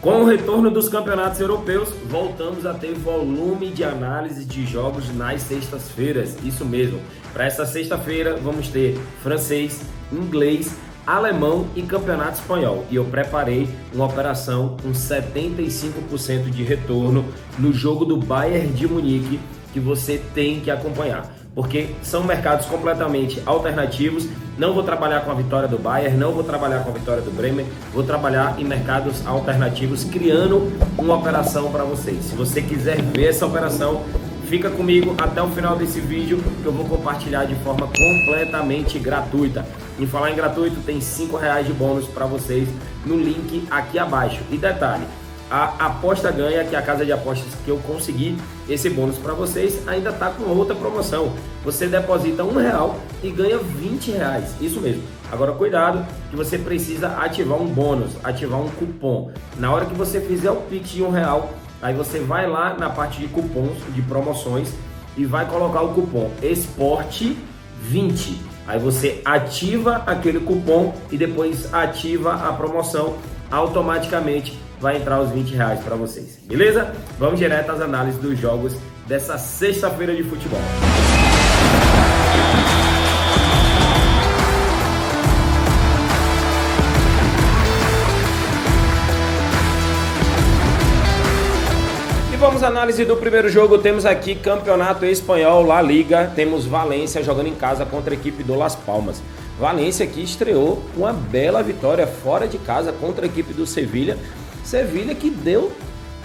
Com o retorno dos campeonatos europeus, voltamos a ter volume de análise de jogos nas sextas-feiras. Isso mesmo. Para essa sexta-feira vamos ter francês, inglês, alemão e campeonato espanhol. E eu preparei uma operação com 75% de retorno no jogo do Bayern de Munique que você tem que acompanhar. Porque são mercados completamente alternativos. Não vou trabalhar com a vitória do Bayern, não vou trabalhar com a vitória do Bremen, vou trabalhar em mercados alternativos, criando uma operação para vocês. Se você quiser ver essa operação, fica comigo até o final desse vídeo, que eu vou compartilhar de forma completamente gratuita. Em falar em gratuito, tem R$5 de bônus para vocês no link aqui abaixo. E detalhe, a Aposta Ganha, que é a casa de apostas que eu consegui esse bônus para vocês, ainda está com outra promoção. Você deposita R$1 e ganha R$20. Isso mesmo. Agora cuidado, que você precisa ativar um bônus, ativar um cupom. Na hora que você fizer o Pix de R$1, aí você vai lá na parte de cupons, de promoções, e vai colocar o cupom ESPORTE20. Aí você ativa aquele cupom e depois ativa a promoção, automaticamente vai entrar os R$20 para vocês, beleza? Vamos direto às análises dos jogos dessa sexta-feira de futebol. E vamos à análise do primeiro jogo. Temos aqui Campeonato Espanhol, La Liga. Temos Valência jogando em casa contra a equipe do Las Palmas. Valência que estreou com uma bela vitória fora de casa contra a equipe do Sevilha. Sevilha que deu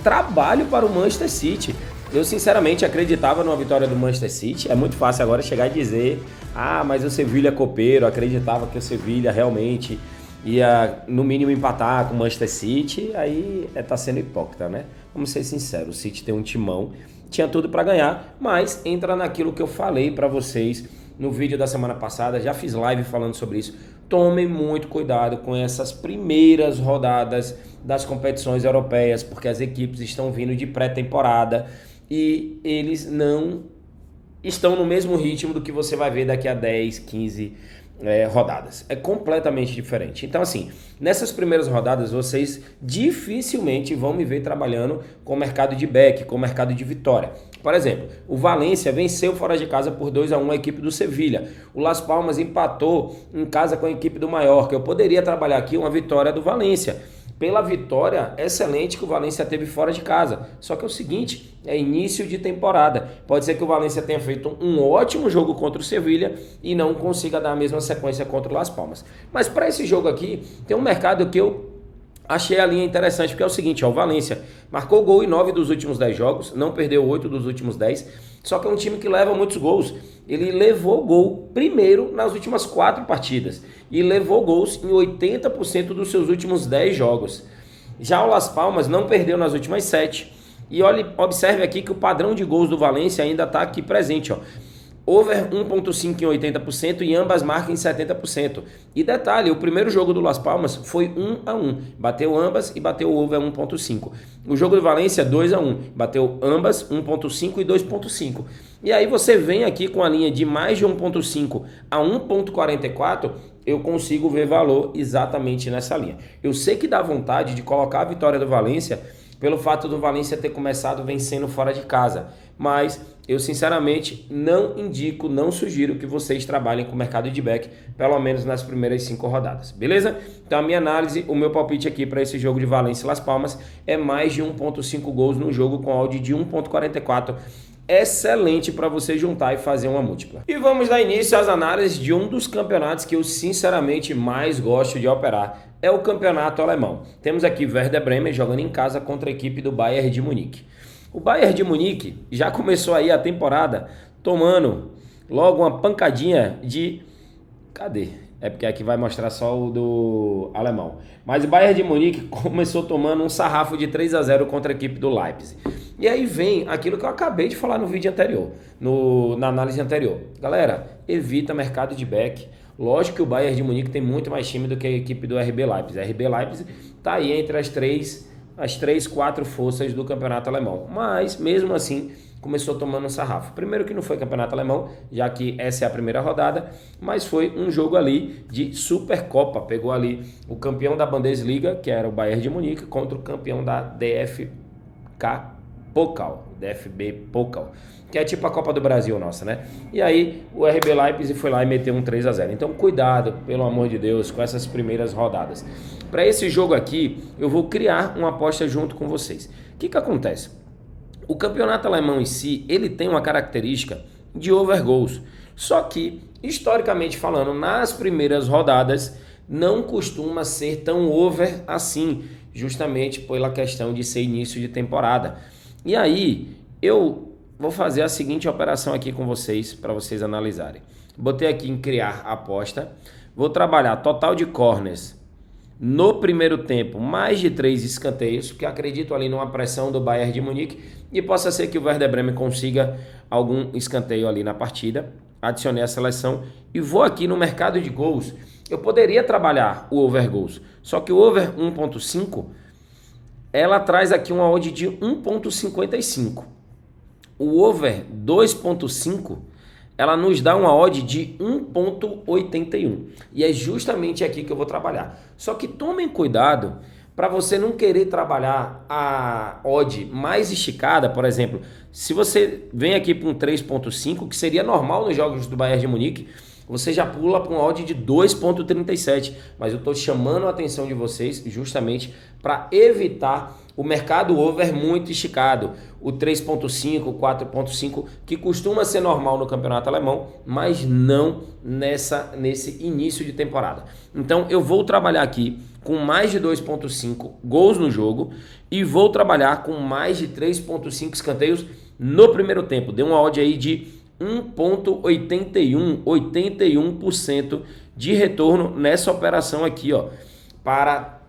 trabalho para o Manchester City. Eu sinceramente acreditava numa vitória do Manchester City. É muito fácil agora chegar e dizer: ah, mas o Sevilha é copeiro. Acreditava que o Sevilha realmente ia no mínimo empatar com o Manchester City. Aí tá sendo hipócrita, né? Vamos ser sinceros, o City tem um timão, tinha tudo para ganhar, mas entra naquilo que eu falei para vocês no vídeo da semana passada. Já fiz live falando sobre isso. Tomem muito cuidado com essas primeiras rodadas das competições europeias, porque as equipes estão vindo de pré-temporada e eles não estão no mesmo ritmo do que você vai ver daqui a 10, 15 rodadas. É completamente diferente. Então assim, nessas primeiras rodadas vocês dificilmente vão me ver trabalhando com o mercado de back, com o mercado de vitória. Por exemplo, o Valência venceu fora de casa por 2-1 a equipe do Sevilha. O Las Palmas empatou em casa com a equipe do Mallorca. Eu poderia trabalhar aqui uma vitória do Valência, pela vitória excelente que o Valência teve fora de casa. Só que é o seguinte, é início de temporada. Pode ser que o Valência tenha feito um ótimo jogo contra o Sevilha e não consiga dar a mesma sequência contra o Las Palmas. Mas para esse jogo aqui, tem um mercado que eu achei a linha interessante, porque é o seguinte, ó, o Valência marcou gol em 9 dos últimos 10 jogos, não perdeu 8 dos últimos 10, só que é um time que leva muitos gols. Ele levou gol primeiro nas últimas 4 partidas e levou gols em 80% dos seus últimos 10 jogos. Já o Las Palmas não perdeu nas últimas 7. E olhe, observe aqui que o padrão de gols do Valência ainda está aqui presente, ó. Over 1.5 em 80% e ambas marcam em 70%. E detalhe, o primeiro jogo do Las Palmas foi 1-1. Bateu ambas e bateu o over 1.5. O jogo do Valência 2-1. Bateu ambas 1.5 e 2.5. E aí você vem aqui com a linha de mais de 1.5 a 1.44, eu consigo ver valor exatamente nessa linha. Eu sei que dá vontade de colocar a vitória do Valência pelo fato do Valência ter começado vencendo fora de casa, mas eu sinceramente não indico, não sugiro que vocês trabalhem com o mercado de back, pelo menos nas primeiras 5 rodadas, beleza? Então a minha análise, o meu palpite aqui para esse jogo de Valência e Las Palmas é mais de 1.5 gols no jogo com odd de 1.44, excelente para você juntar e fazer uma múltipla. E vamos dar início às análises de um dos campeonatos que eu sinceramente mais gosto de operar, é o campeonato alemão. Temos aqui Werder Bremen jogando em casa contra a equipe do Bayern de Munique. O Bayern de Munique já começou aí a temporada tomando logo uma pancadinha de... Cadê? É porque aqui vai mostrar só o do alemão. Mas o Bayern de Munique começou tomando um sarrafo de 3-0 contra a equipe do Leipzig. E aí vem aquilo que eu acabei de falar no vídeo anterior, na análise anterior. Galera, evita mercado de back. Lógico que o Bayern de Munique tem muito mais time do que a equipe do RB Leipzig. A RB Leipzig está aí entre as 3, 4 forças do campeonato alemão. Mas, mesmo assim, começou tomando um sarrafo. Primeiro que não foi campeonato alemão, já que essa é a primeira rodada, mas foi um jogo ali de Supercopa. Pegou ali o campeão da Bundesliga, que era o Bayern de Munique, contra o campeão da DFK Pokal, DFB Pokal, que é tipo a Copa do Brasil nossa, né? E aí o RB Leipzig foi lá e meteu um 3-0. Então cuidado, pelo amor de Deus, com essas primeiras rodadas. Para esse jogo aqui, eu vou criar uma aposta junto com vocês. O que acontece? O campeonato alemão em si, ele tem uma característica de over goals. Só que, historicamente falando, nas primeiras rodadas, não costuma ser tão over assim, justamente pela questão de ser início de temporada. E aí, eu vou fazer a seguinte operação aqui com vocês, para vocês analisarem. Botei aqui em criar aposta, vou trabalhar total de corners no primeiro tempo, mais de 3 escanteios, porque acredito ali numa pressão do Bayern de Munique, e possa ser que o Werder Bremen consiga algum escanteio ali na partida. Adicionei a seleção e vou aqui no mercado de gols. Eu poderia trabalhar o over goals, só que o over 1.5, ela traz aqui uma odd de 1.55. O over 2.5, ela nos dá uma odd de 1.81. E é justamente aqui que eu vou trabalhar. Só que tomem cuidado para você não querer trabalhar a odd mais esticada. Por exemplo, se você vem aqui para um 3.5, que seria normal nos jogos do Bayern de Munique, você já pula para uma odd de 2.37, mas eu estou chamando a atenção de vocês justamente para evitar o mercado over muito esticado, o 3.5, 4.5, que costuma ser normal no campeonato alemão, mas não nesse início de temporada. Então eu vou trabalhar aqui com mais de 2.5 gols no jogo e vou trabalhar com mais de 3.5 escanteios no primeiro tempo. Deu uma odd aí de 1.81, 81% de retorno nessa operação aqui, ó, para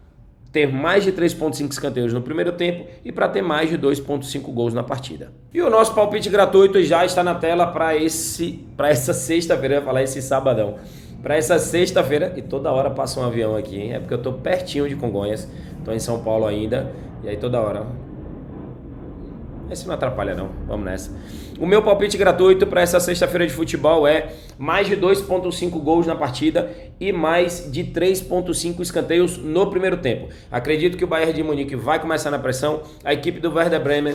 ter mais de 3.5 escanteios no primeiro tempo e para ter mais de 2.5 gols na partida. E o nosso palpite gratuito já está na tela para essa sexta-feira, eu ia falar esse sabadão, para essa sexta-feira, e toda hora passa um avião aqui, hein? É porque eu tô pertinho de Congonhas, tô em São Paulo ainda, e aí toda hora... Esse não atrapalha não, vamos nessa. O meu palpite gratuito para essa sexta-feira de futebol é mais de 2.5 gols na partida e mais de 3.5 escanteios no primeiro tempo. Acredito que o Bayern de Munique vai começar na pressão, a equipe do Werder Bremen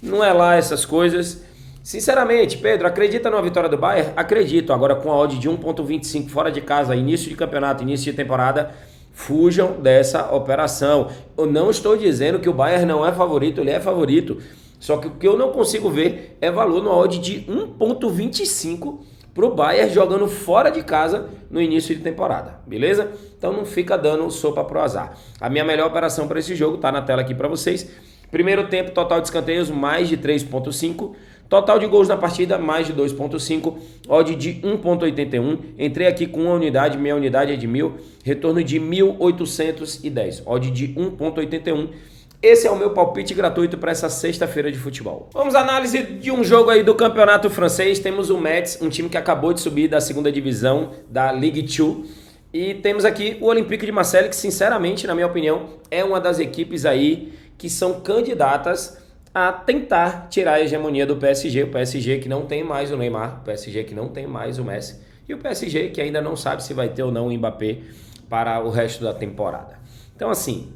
não é lá essas coisas. Sinceramente, Pedro, acredita numa vitória do Bayern? Acredito, agora com a odd de 1.25 fora de casa, início de campeonato, início de temporada, fujam dessa operação. Eu não estou dizendo que o Bayern não é favorito, ele é favorito. Só que o que eu não consigo ver é valor no odd de 1.25 para o Bayern jogando fora de casa no início de temporada, beleza? Então não fica dando sopa pro azar. A minha melhor operação para esse jogo tá na tela aqui para vocês. Primeiro tempo, total de escanteios, mais de 3.5. Total de gols na partida, mais de 2.5. Odd de 1.81. Entrei aqui com uma unidade, minha unidade é de 1.000. Retorno de 1.810. Odd de 1.81. Esse é o meu palpite gratuito para essa sexta-feira de futebol. Vamos à análise de um jogo aí do campeonato francês. Temos o Metz, um time que acabou de subir da segunda divisão da Ligue 2. E temos aqui o Olympique de Marseille, que sinceramente, na minha opinião, é uma das equipes aí que são candidatas a tentar tirar a hegemonia do PSG. O PSG que não tem mais o Neymar, o PSG que não tem mais o Messi. E o PSG que ainda não sabe se vai ter ou não o Mbappé para o resto da temporada. Então assim...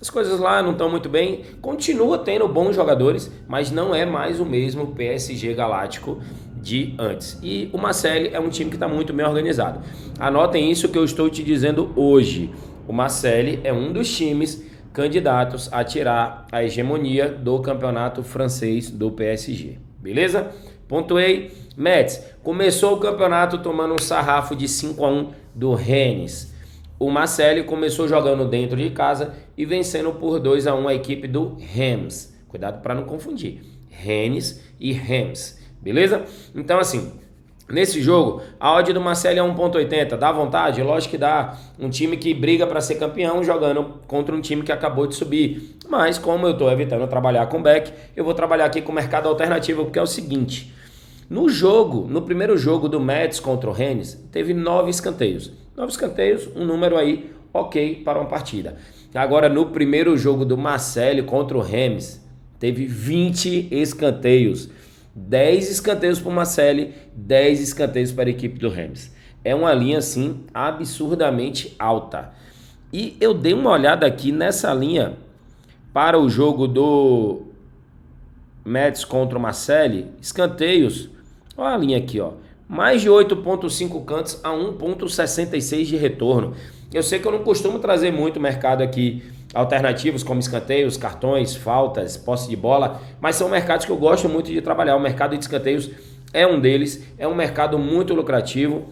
as coisas lá não estão muito bem, continua tendo bons jogadores, mas não é mais o mesmo PSG galáctico de antes. E o Marseille é um time que está muito bem organizado. Anotem isso que eu estou te dizendo hoje. O Marseille é um dos times candidatos a tirar a hegemonia do campeonato francês do PSG. Beleza? Pontuei. Metz começou o campeonato tomando um sarrafo de 5-1 do Rennes. O Marseille começou jogando dentro de casa e vencendo por 2-1 a equipe do Reims. Cuidado para não confundir. Rennes e Reims. Beleza? Então assim, nesse jogo, a odd do Marseille é 1.80. Dá vontade? Lógico que dá. Um time que briga para ser campeão jogando contra um time que acabou de subir. Mas como eu estou evitando trabalhar com back, eu vou trabalhar aqui com mercado alternativo, porque é o seguinte... no primeiro jogo do Metz contra o Rennes, teve 9 escanteios. 9 escanteios, um número aí ok para uma partida. Agora, no primeiro jogo do Marseille contra o Reims, teve 20 escanteios. 10 escanteios para o Marseille, 10 escanteios para a equipe do Reims. É uma linha, assim, absurdamente alta. E eu dei uma olhada aqui nessa linha para o jogo do Metz contra o Marseille. Escanteios, olha a linha aqui, ó. Mais de 8,5 cantos a 1,66 de retorno. Eu sei que eu não costumo trazer muito mercado aqui alternativos como escanteios, cartões, faltas, posse de bola, mas são mercados que eu gosto muito de trabalhar. O mercado de escanteios é um deles, é um mercado muito lucrativo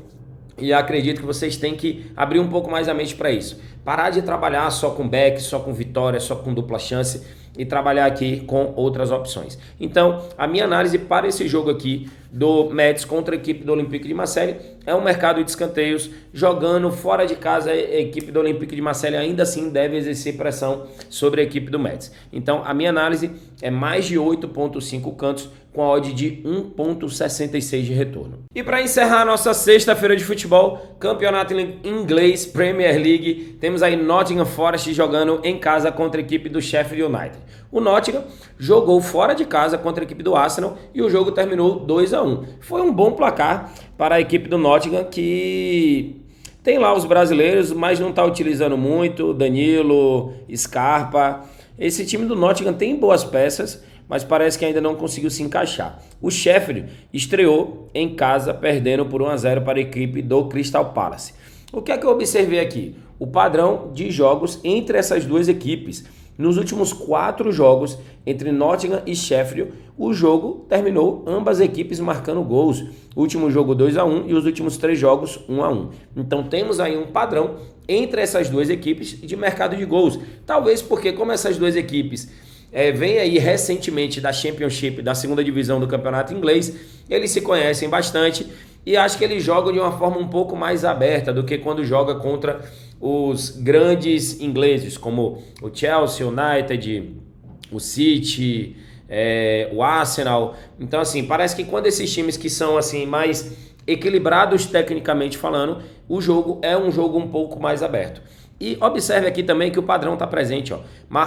e acredito que vocês têm que abrir um pouco mais a mente para isso. Parar de trabalhar só com back, só com vitória, só com dupla chance e trabalhar aqui com outras opções. Então, a minha análise para esse jogo aqui do Metz contra a equipe do Olympique de Marseille é um mercado de escanteios, jogando fora de casa. A equipe do Olympique de Marseille ainda assim deve exercer pressão sobre a equipe do Metz. Então, a minha análise é mais de 8,5 cantos com a odd de 1,66 de retorno. E para encerrar a nossa sexta-feira de futebol, campeonato inglês, Premier League, temos aí Nottingham Forest jogando em casa contra a equipe do Sheffield United. O Nottingham jogou fora de casa contra a equipe do Arsenal e o jogo terminou 2-1. Foi um bom placar para a equipe do Nottingham, que tem lá os brasileiros, mas não está utilizando muito, Danilo, Scarpa. Esse time do Nottingham tem boas peças, mas parece que ainda não conseguiu se encaixar. O Sheffield estreou em casa, perdendo por 1-0 para a equipe do Crystal Palace. O que é que eu observei aqui? O padrão de jogos entre essas duas equipes. Nos últimos 4 jogos entre Nottingham e Sheffield, o jogo terminou ambas equipes marcando gols. O último jogo 2-1 e os últimos 3 jogos 1-1. Então temos aí um padrão entre essas duas equipes de mercado de gols. Talvez porque como essas duas equipes vem aí recentemente da Championship, da segunda divisão do campeonato inglês, eles se conhecem bastante e acho que eles jogam de uma forma um pouco mais aberta do que quando joga contra os grandes ingleses, como o Chelsea, o United, o City, o Arsenal. Então assim, parece que quando esses times que são assim mais equilibrados tecnicamente falando, o jogo é um jogo um pouco mais aberto. E observe aqui também que o padrão está presente, ó.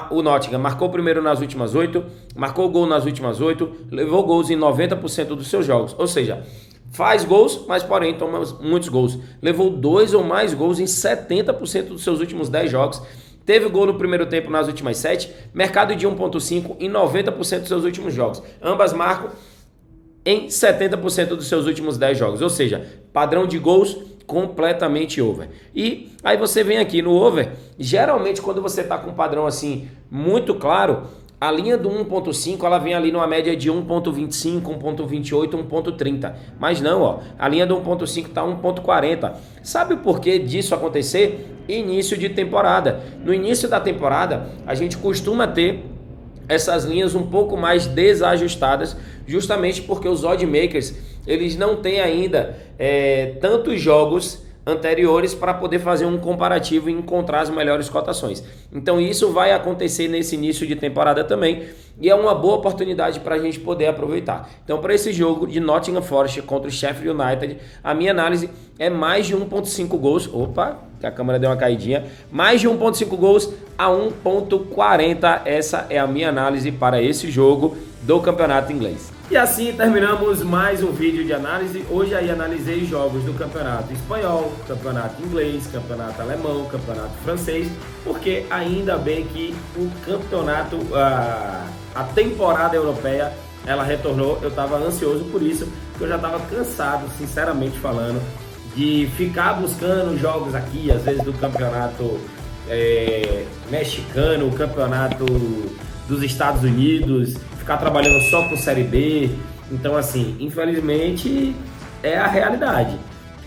O Nottingham marcou primeiro nas últimas 8, marcou gol nas últimas 8, levou gols em 90% dos seus jogos. Ou seja, faz gols, mas porém toma muitos gols. Levou 2 ou mais gols em 70% dos seus últimos 10 jogos. Teve gol no primeiro tempo nas últimas 7, mercado de 1,5 em 90% dos seus últimos jogos. Ambas marcam em 70% dos seus últimos 10 jogos. Ou seja, padrão de gols completamente over. E aí você vem aqui no over, geralmente quando você está com um padrão assim muito claro, a linha do 1.5 ela vem ali numa média de 1.25, 1.28, 1.30. Mas não, ó, a linha do 1.5 está 1.40. Sabe o porquê disso acontecer? Início de temporada. No início da temporada, a gente costuma ter essas linhas um pouco mais desajustadas, justamente porque os odd makers eles não têm ainda tantos jogos anteriores para poder fazer um comparativo e encontrar as melhores cotações. Então isso vai acontecer nesse início de temporada também e é uma boa oportunidade para a gente poder aproveitar. Então para esse jogo de Nottingham Forest contra o Sheffield United, a minha análise é mais de 1.5 gols, opa, que a câmera deu uma caidinha, mais de 1.5 gols a 1.40, essa é a minha análise para esse jogo do campeonato inglês. E assim terminamos mais um vídeo de análise. Hoje aí analisei jogos do campeonato espanhol, campeonato inglês, campeonato alemão, campeonato francês, porque ainda bem que o campeonato, a temporada europeia, ela retornou. Eu estava ansioso por isso, porque eu já estava cansado, sinceramente falando, de ficar buscando jogos aqui, às vezes do campeonato mexicano, o campeonato dos Estados Unidos, ficar trabalhando só com Série B. Então assim, infelizmente é a realidade.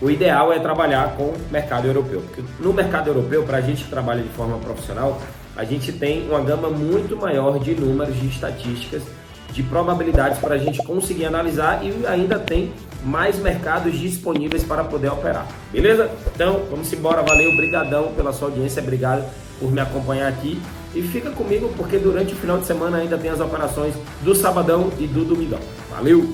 O ideal é trabalhar com o mercado europeu, porque no mercado europeu, para a gente que trabalha de forma profissional, a gente tem uma gama muito maior de números, de estatísticas, de probabilidades para a gente conseguir analisar e ainda tem mais mercados disponíveis para poder operar, beleza? Então, vamos embora, valeu, brigadão pela sua audiência, obrigado por me acompanhar aqui e fica comigo porque durante o final de semana ainda tem as operações do sabadão e do domingão. Valeu!